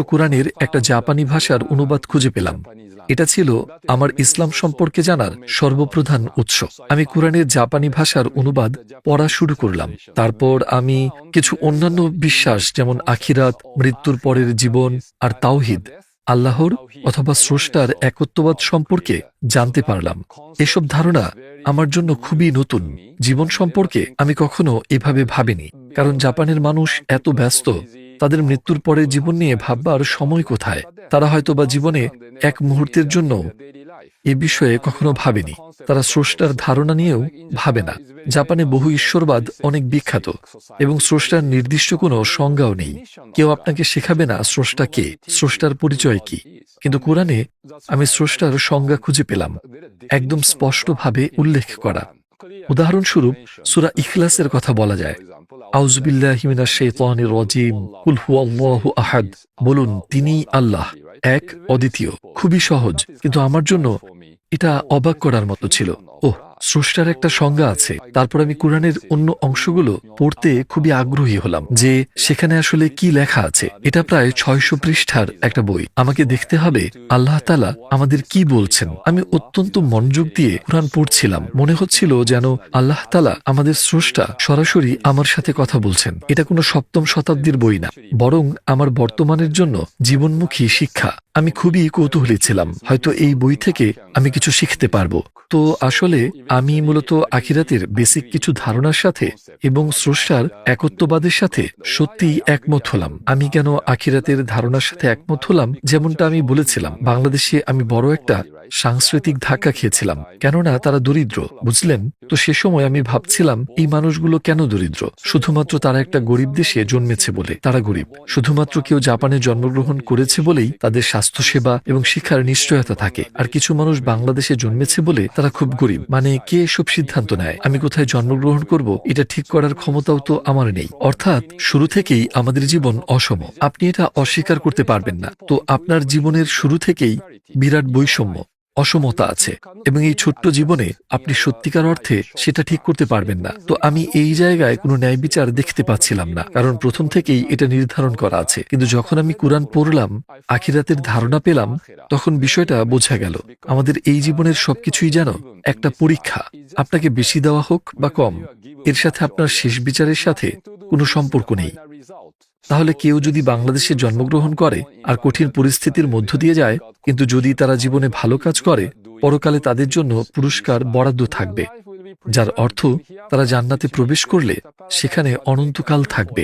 কোরআনের একটা জাপানি ভাষার অনুবাদ খুঁজে পেলাম। এটা ছিল আমার ইসলাম সম্পর্কে জানার সর্বপ্রধান উৎস। আমি কোরআনের জাপানি ভাষার অনুবাদ পড়া শুরু করলাম। তারপর আমি কিছু অন্যান্য বিশ্বাস যেমন আখিরাত, মৃত্যুর পরের জীবন আর তাওহিদ, আল্লাহর অথবা স্রষ্টার একত্ববাদ সম্পর্কে জানতে পারলাম। এসব ধারণা আমার জন্য খুবই নতুন। জীবন সম্পর্কে আমি কখনো এভাবে ভাবিনি, কারণ জাপানের মানুষ এত ব্যস্ত, তাদের মৃত্যুর পরের জীবন নিয়ে ভাববার সময় কোথায়। তারা হয়তোবা জীবনে এক মুহূর্তের জন্য এ বিষয়ে কখনো ভাবেনি। তারা স্রষ্টার ধারণা নিয়েও ভাবে না। জাপানে বহু ঈশ্বরবাদ অনেক বিখ্যাত এবং স্রষ্টার নির্দিষ্ট কোনো সংজ্ঞাও নেই। কেউ আপনাকে শেখাবে না স্রষ্টা কে, স্রষ্টার পরিচয় কি। কিন্তু কোরআনে আমি স্রষ্টার সংজ্ঞা খুঁজে পেলাম, একদম স্পষ্টভাবে উল্লেখ করা। উদাহরণস্বরূপ সূরা ইখলাসের কথা বলা যায়, আউযুবিল্লাহি মিনাশ শাইতানির রাজীম, কুল হুয়াল্লাহু আহাদ। বলুন, তিনিই আল্লাহ, এক, অদ্বিতীয়। খুবই সহজ, কিন্তু আমার জন্য এটা অবাক করার মতো ছিল। ওহ, স্রষ্টার একটা সংজ্ঞা আছে। তারপর আমি কোরআনের অন্য অংশগুলো পড়তে খুবই আগ্রহী হলাম যে সেখানে আসলে কি লেখা আছে। এটা প্রায় ৬০০ পৃষ্ঠার একটা বই। আমাকে দেখতে হবে আল্লাহ তাআলা আমাদের কি বলছেন। আমি অত্যন্ত মনোযোগ দিয়ে কোরআন পড়ছিলাম। মনে হচ্ছিল যেন আল্লাহ তাআলা আমাদের স্রষ্টা সরাসরি আমার সাথে কথা বলছেন। এটা কোনো সপ্তম শতাব্দীর বই না, বরং আমার বর্তমানের জন্য জীবনমুখী শিক্ষা। আমি খুবই কৌতূহলী ছিলাম, হয়তো এই বই থেকে আমি কিছু শিখতে পারবো। তো আসলে আমি মূলত আখিরাতের বেসিক কিছু ধারণার সাথে এবং স্রষ্টার একত্ববাদের সাথে সত্যিই একমত হলাম। আমি কেন আখিরাতের ধারণার সাথে একমত হলাম? যেমনটা আমি বলেছিলাম, বাংলাদেশে আমি বড় একটা সাংস্কৃতিক ধাক্কা খেয়েছিলাম, কেননা তারা দরিদ্র, বুঝলেন তো। সে সময় আমি ভাবছিলাম, এই মানুষগুলো কেন দরিদ্র? শুধুমাত্র তারা একটা গরিব দেশে জন্মেছে বলে তারা গরিব। শুধুমাত্র কেউ জাপানে জন্মগ্রহণ করেছে বলেই তাদের স্বাস্থ্যসেবা এবং শিক্ষার নিশ্চয়তা থাকে। আর কিছু মানুষ বাংলাদেশে জন্মেছে বলে তারা খুব গরিব। মানে কে এসব সিদ্ধান্ত নেয়? আমি কোথায় জন্মগ্রহণ করব এটা ঠিক করার ক্ষমতাও তো আমার নেই। অর্থাৎ শুরু থেকেই আমাদের জীবন অসম। আপনি এটা অস্বীকার করতে পারবেন না। তো আপনার জীবনের শুরু থেকেই বিরাট বৈষম্য, অসমতা আছে, এবং এই ছোট্ট জীবনে আপনি সত্যিকার অর্থে সেটা ঠিক করতে পারবেন না। তো আমি এই জায়গায় কোনো ন্যায় বিচার দেখতে পাচ্ছিলাম না, কারণ প্রথম থেকেই এটা নির্ধারণ করা আছে। কিন্তু যখন আমি কোরআন পড়লাম, আখিরাতের ধারণা পেলাম, তখন বিষয়টা বোঝা গেল। আমাদের এই জীবনের সবকিছুই যেন একটা পরীক্ষা। আপনাকে বেশি দেওয়া হোক বা কম, এর সাথে আপনার শেষ বিচারের সাথে কোনো সম্পর্ক নেই। তাহলে কেউ যদি বাংলাদেশে জন্মগ্রহণ করে আর কঠিন পরিস্থিতির মধ্য দিয়ে যায়, কিন্তু যদি তারা জীবনে ভালো কাজ করে, পরকালে তাদের জন্য পুরস্কার বরাদ্দ থাকবে, যার অর্থ তারা জান্নাতে প্রবেশ করলে সেখানে অনন্তকাল থাকবে।